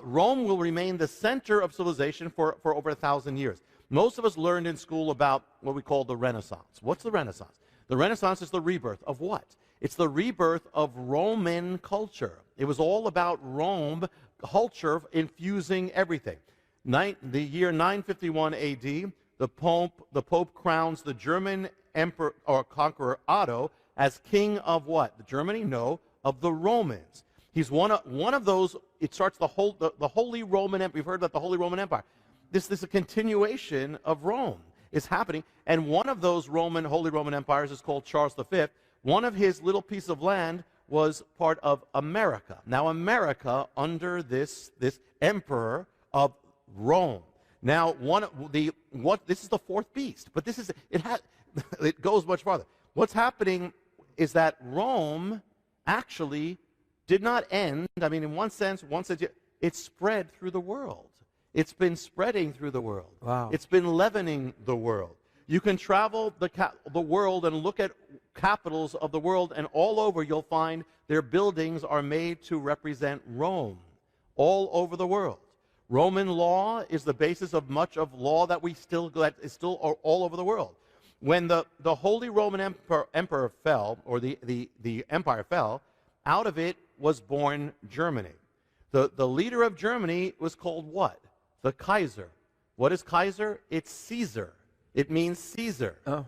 Rome will remain the center of civilization for over 1,000 years. Most of us learned in school about what we call the Renaissance. What's the Renaissance? The Renaissance is the rebirth of what? It's the rebirth of Roman culture. It was all about Rome culture infusing everything. The year 951 AD, the Pope crowns the German emperor or conqueror Otto as king of what? Germany? No, of the Romans. He's one of those. It starts the Holy Roman Empire. We've heard about the Holy Roman Empire. This is a continuation of Rome is happening, and one of those Holy Roman empires is called Charles V. One of his little pieces of land was part of America. Now, America under this emperor of Rome. Now, this is the fourth beast, but it goes much farther. What's happening is that Rome actually did not end. I mean, in one sense, it spread through the world. It's been spreading through the world. Wow. It's been leavening the world. You can travel the world and look at capitals of the world, and all over you'll find their buildings are made to represent Rome, all over the world. Roman law is the basis of much of law that is still all over the world. When the Holy Roman Emperor fell, or the empire fell, out of it was born Germany. The leader of Germany was called what? The Kaiser. What is Kaiser? It's Caesar. It means Caesar. Oh.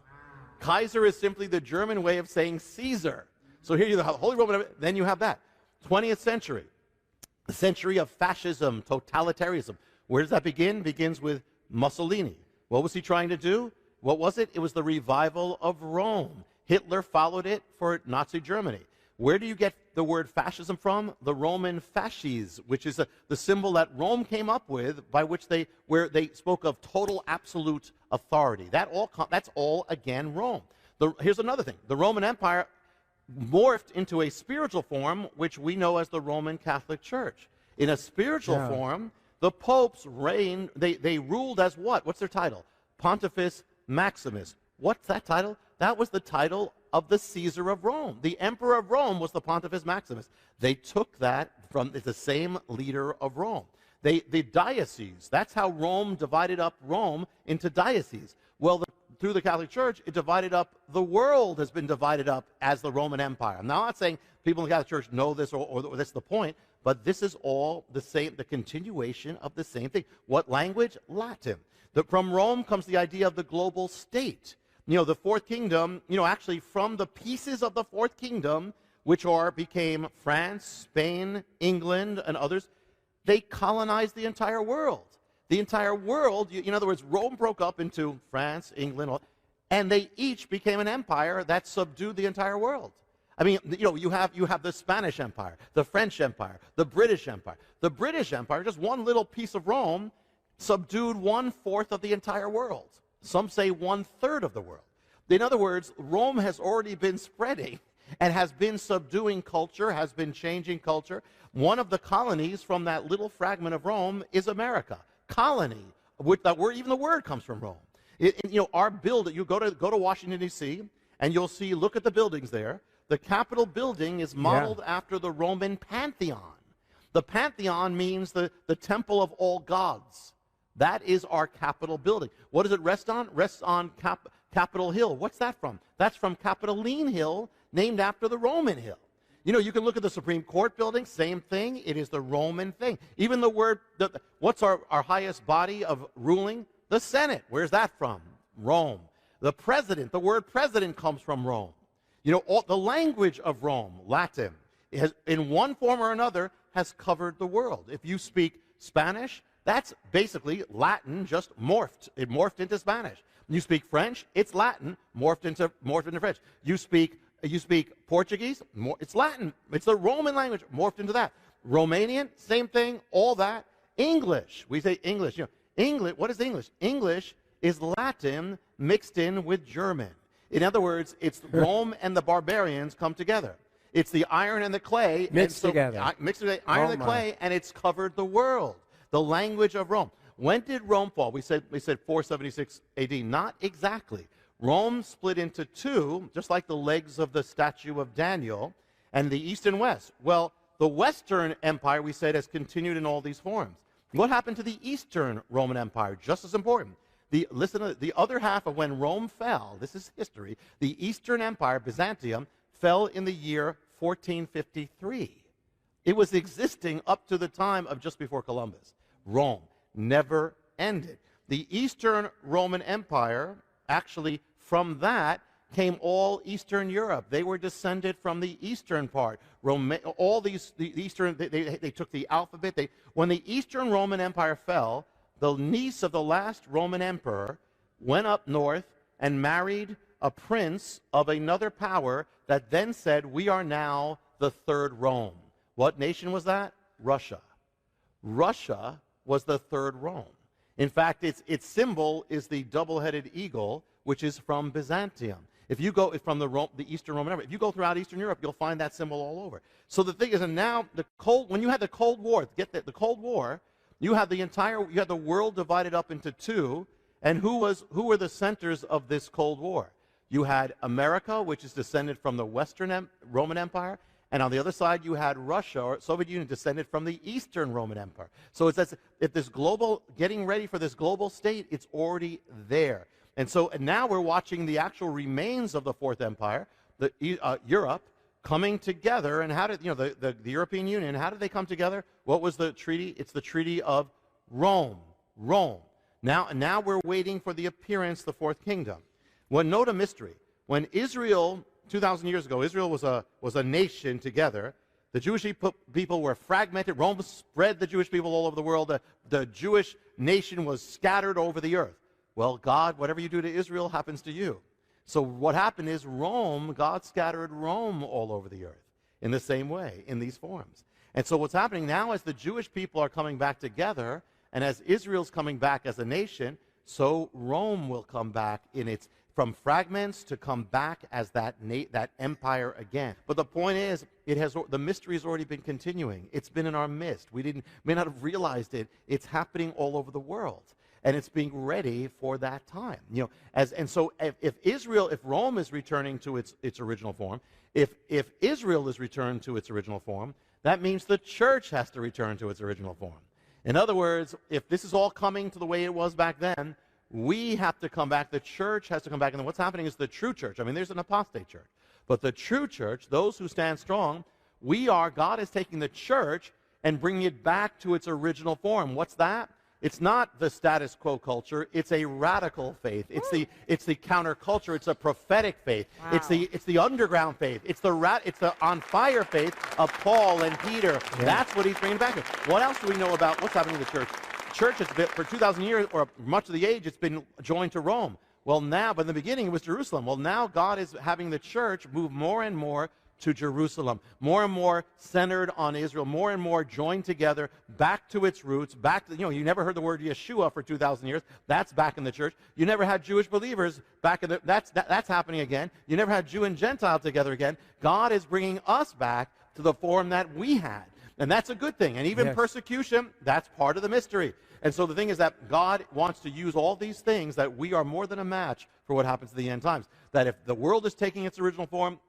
Kaiser is simply the German way of saying Caesar. So here you have the Holy Roman Empire, then you have that. 20th century, the century of fascism, totalitarianism. Where does that begin? It begins with Mussolini. What was he trying to do? What was it? It was the revival of Rome. Hitler followed it for Nazi Germany. Where do you get the word fascism from? The Roman fasces, which is the symbol that Rome came up with, where they spoke of total absolute authority. That's all again Rome. Here's another thing. The Roman Empire morphed into a spiritual form, which we know as the Roman Catholic Church. In a spiritual form, the popes reigned. They ruled as what? What's their title? Pontifex Maximus. What's that title? That was the title of the Caesar of Rome. The emperor of Rome was the Pontifex Maximus. They took that from the same leader of Rome. The diocese, that's how Rome divided up Rome into dioceses. Well, through the Catholic Church, it divided up, the world has been divided up as the Roman Empire. I'm not saying people in the Catholic Church know this or that's the point, but this is all the same, the continuation of the same thing. What language? Latin. From Rome comes the idea of the global state. The fourth kingdom, actually from the pieces of the fourth kingdom, which became France, Spain, England, and others, they colonized the entire world. The entire world, in other words, Rome broke up into France, England, and they each became an empire that subdued the entire world. I mean, you have the Spanish Empire, the French Empire, the British Empire. The British Empire, just one little piece of Rome, subdued 1/4 of the entire world. Some say 1/3 of the world. In other words, Rome has already been spreading and has been subduing culture, has been changing culture. One of the colonies from that little fragment of Rome is America. Colony, even the word comes from Rome. Our building, you go to Washington, D.C., and you'll see, look at the buildings there. the Capitol building is modeled after the Roman Pantheon. The Pantheon means the temple of all gods. That is our Capitol building. What does it rest on? Rests on Capitol Hill. What's that from? That's from Capitoline Hill, named after the Roman hill. You know, you can look at the Supreme Court building, same thing. It is the Roman thing. Even the word, what's our highest body of ruling? The Senate. Where's that from? Rome. The president, the word president comes from Rome. You know, the language of Rome, Latin, in one form or another, has covered the world. If you speak Spanish, that's basically Latin just morphed. It morphed into Spanish. You speak French, it's Latin morphed into French. You speak Portuguese, it's Latin. It's the Roman language morphed into that. Romanian, same thing, all that. English, we say English. You know, English. What is English? English is Latin mixed in with German. In other words, it's Rome and the barbarians come together. It's the iron and the clay. Mixed together. Mixed together, iron and the clay, and it's covered the world. The language of Rome. When did Rome fall? We said 476 AD. Not exactly. Rome split into two, just like the legs of the statue of Daniel, and the east and west. Well, the Western Empire, we said, has continued in all these forms. What happened to the Eastern Roman Empire? Just as important. Listen to the other half of when Rome fell, this is history, the Eastern Empire, Byzantium, fell in the year 1453. It was existing up to the time of just before Columbus. Rome never ended. The Eastern Roman Empire, actually from that came all Eastern Europe. They were descended from the eastern part. All these, the Eastern, they took the alphabet. When the Eastern Roman Empire fell, the niece of the last Roman emperor went up north and married a prince of another power that then said, we are now the third Rome. What nation was that? Russia. Russia was the third Rome. In fact, its symbol is the double-headed eagle, which is from Byzantium. If you go from the Eastern Roman Empire, if you go throughout Eastern Europe, you'll find that symbol all over. So the thing is, and now when you had the Cold War, get that, the Cold War, you had the world divided up into two, and who were the centers of this Cold War? You had America, which is descended from the Western Roman Empire, and on the other side you had Russia, or Soviet Union, descended from the Eastern Roman Empire. So it's as if this getting ready for this global state, it's already there. And now we're watching the actual remains of the Fourth Empire, Europe, coming together. And how did the European Union? How did they come together? What was the treaty? It's the Treaty of Rome. Rome. Now we're waiting for the appearance of the Fourth Kingdom. Well, note a mystery. When Israel, 2,000 years ago, Israel was a nation together. The Jewish people were fragmented. Rome spread the Jewish people all over the world. The Jewish nation was scattered over the earth. Well, God, whatever you do to Israel happens to you. So what happened is God scattered Rome all over the earth in the same way, in these forms. And so what's happening now as the Jewish people are coming back together, and as Israel's coming back as a nation, so Rome will come back from fragments to come back as that empire again. But the point is, the mystery has already been continuing. It's been in our midst. We may not have realized it. It's happening all over the world. And it's being ready for that time. So if Rome is returning to its original form, if Israel is returned to its original form, that means the church has to return to its original form. In other words, if this is all coming to the way it was back then, we have to come back. The church has to come back. And then what's happening is the true church. I mean, there's an apostate church. But the true church, those who stand strong, God is taking the church and bringing it back to its original form. What's that? It's not the status quo culture. It's a radical faith. It's the counterculture. It's a prophetic faith. Wow. It's the underground faith. It's the on fire faith of Paul and Peter. Yeah. That's what he's bringing back. What else do we know about what's happening in the church? Church has been, for 2,000 years, or much of the age, it's been joined to Rome. Well, now, but in the beginning, it was Jerusalem. Well, now God is having the church move more and more to Jerusalem, more and more centered on Israel, more and more joined together, back to its roots, back to, you never heard the word Yeshua for 2,000 years. That's back in the church. You never had Jewish believers back in that's happening again. You never had Jew and Gentile together again. God is bringing us back to the form that we had. And that's a good thing. And even persecution, that's part of the mystery. And so the thing is that God wants to use all these things, that we are more than a match for what happens at the end times. That if the world is taking its original form,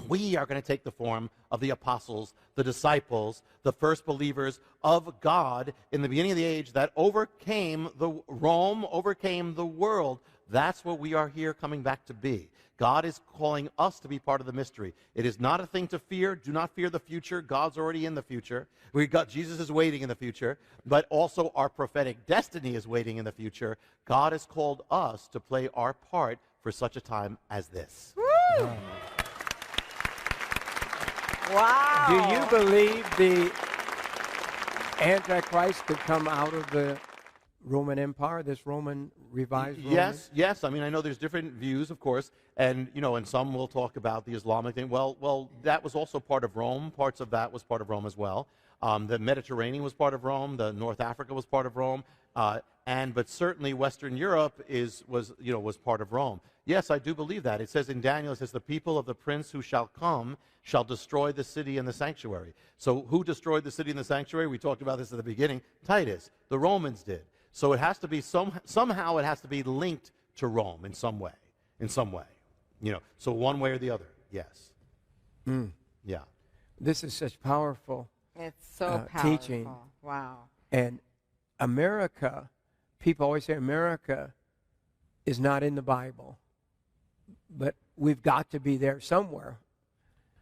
We are going to take the form of the apostles, the disciples, the first believers of God in the beginning of the age that overcame Rome, overcame the world. That's what we are here coming back to be. God is calling us to be part of the mystery. It is not a thing to fear. Do not fear the future. God's already in the future. Jesus is waiting in the future, but also our prophetic destiny is waiting in the future. God has called us to play our part for such a time as this. Woo! Wow. Do you believe the Antichrist could come out of the Roman Empire, this Roman revised Roman? Yes. I mean, I know there's different views, of course, and and some will talk about the Islamic thing. Well, that was also part of Rome. Parts of that was part of Rome as well. The Mediterranean was part of Rome. The North Africa was part of Rome. But certainly Western Europe was part of Rome. Yes, I do believe that. It says in Daniel, it says, the people of the prince who shall come shall destroy the city and the sanctuary. So who destroyed the city and the sanctuary? We talked about this at the beginning. Titus. The Romans did. So it has to be somehow it has to be linked to Rome in some way. So one way or the other. Yes. Yeah. This is such powerful It's so powerful. teaching. Wow. And America, people always say America is not in the Bible, but we've got to be there somewhere.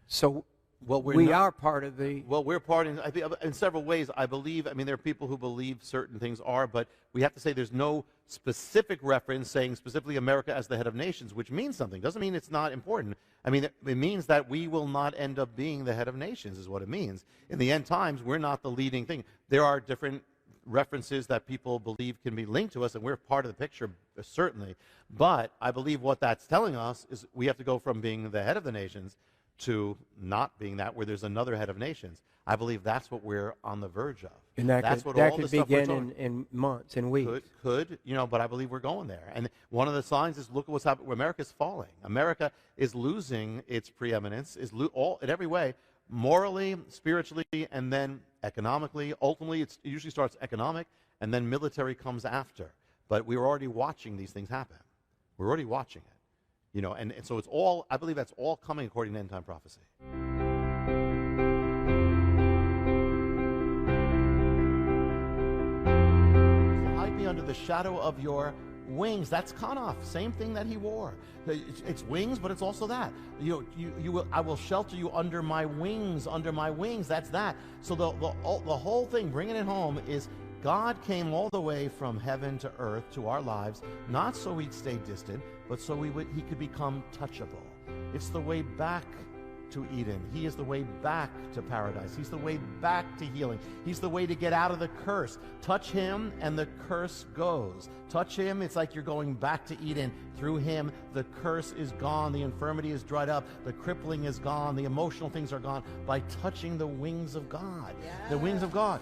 So we are part of the... Well, we're part in several ways. I believe, there are people who believe certain things are, but we have to say there's no specific reference saying specifically America as the head of nations, which means something. Doesn't mean it's not important. It means that we will not end up being the head of nations is what it means. In the end times, we're not the leading thing. There are different references that people believe can be linked to us, and we're part of the picture, certainly. But I believe what that's telling us is we have to go from being the head of the nations to not being that, where there's another head of nations. I believe that's what we're on the verge of. And that could begin in months and weeks. Could, but I believe we're going there. And one of the signs is, look at what's happening. America's falling. America is losing its preeminence, in every way, morally, spiritually, and then economically. Ultimately, it usually starts economic, and then military comes after. But we're already watching these things happen. We're already watching it. And so it's all, I believe that's all coming according to end-time prophecy. Hide me under the shadow of your wings. That's Cahn. Same thing that he wore. It's wings, but it's also that. I will shelter you under my wings, That's that. So the whole thing, bringing it home, is God came all the way from heaven to earth to our lives, not so we'd stay distant, but so he could become touchable. It's the way back to Eden. He is the way back to paradise. He's the way back to healing. He's the way to get out of the curse. Touch him and the curse goes. Touch him, it's like you're going back to Eden. Through him, the curse is gone. The infirmity is dried up. The crippling is gone. The emotional things are gone by touching the wings of God. Yeah. The wings of God.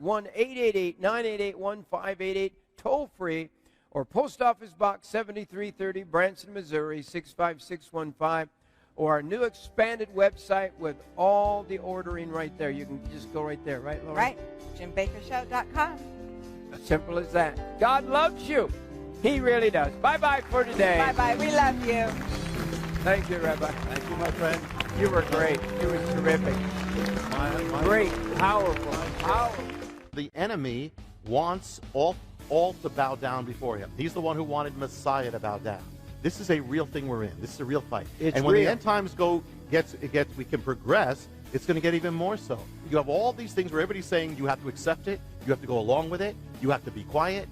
1-888-988-1588, toll free, or Post Office Box 7330, Branson, Missouri 65615, or our new expanded website with all the ordering right there. You can just go right there, right, Laura? Right, JimBakerShow.com. Simple as that. God loves you. He really does. Bye-bye for today. Bye-bye. We love you. Thank you, Rabbi. Thank you, my friend. You were great. You were terrific. Great, powerful. The enemy wants all to bow down before him. He's the one who wanted Messiah to bow down. This is a real thing we're in. This is a real fight. And when the end times we can progress, it's going to get even more so. You have all these things where everybody's saying you have to accept it, you have to go along with it, you have to be quiet,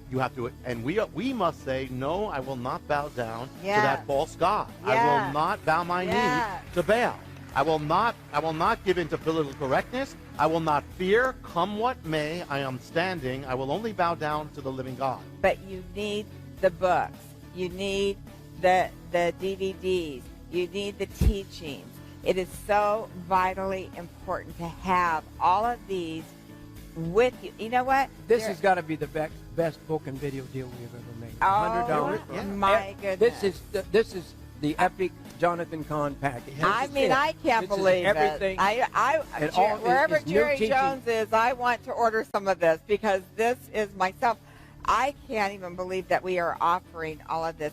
and we must say, no, I will not bow down to that false god. I will not bow my knee to Baal. I will not give in to political correctness. I will not fear, come what may. I am standing. I will only bow down to the living God. But you need the books. You need the DVDs. You need the teachings. It is so vitally important to have all of these with you. You know what? This has got to be the best book and video deal we've ever made. $100. My goodness. This is the epic Jonathan Cahn package. I can't believe everything. It. Wherever Jerry Jones is, I want to order some of this because this is myself. I can't even believe that we are offering all of this